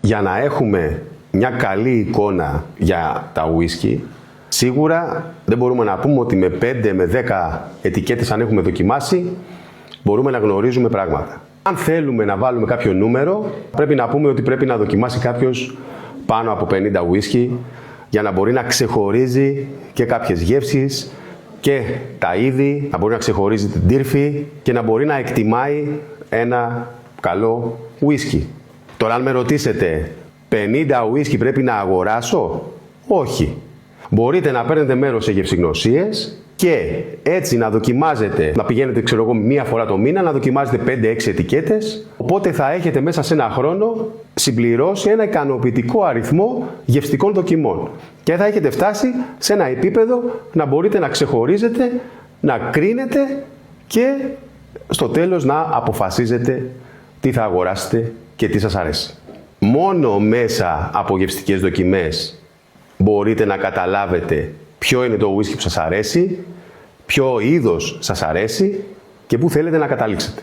Για να έχουμε μια καλή εικόνα για τα ουίσκι, σίγουρα δεν μπορούμε να πούμε ότι με 5 με 10 ετικέτες, αν έχουμε δοκιμάσει, μπορούμε να γνωρίζουμε πράγματα. Αν θέλουμε να βάλουμε κάποιο νούμερο, πρέπει να πούμε ότι πρέπει να δοκιμάσει κάποιος πάνω από 50 ουίσκι για να μπορεί να ξεχωρίζει και κάποιες γεύσεις και τα είδη, να μπορεί να ξεχωρίζει την τύρφη και να μπορεί να εκτιμάει ένα καλό ουίσκι. Τώρα, αν με ρωτήσετε, 50 ουίσκι πρέπει να αγοράσω? Όχι. Μπορείτε να παίρνετε μέρος σε γευσηγνωσίες και έτσι να δοκιμάζετε, να πηγαίνετε, ξέρω εγώ, μία φορά το μήνα, να δοκιμάζετε 5-6 ετικέτες. Οπότε θα έχετε μέσα σε ένα χρόνο συμπληρώσει ένα ικανοποιητικό αριθμό γευστικών δοκιμών. Και θα έχετε φτάσει σε ένα επίπεδο να μπορείτε να ξεχωρίζετε, να κρίνετε και στο τέλος να αποφασίζετε τι θα αγοράσετε και τι σας αρέσει. Μόνο μέσα από γευστικές δοκιμές μπορείτε να καταλάβετε ποιο είναι το ουίσκι που σας αρέσει, ποιο είδος σας αρέσει και πού θέλετε να καταλήξετε.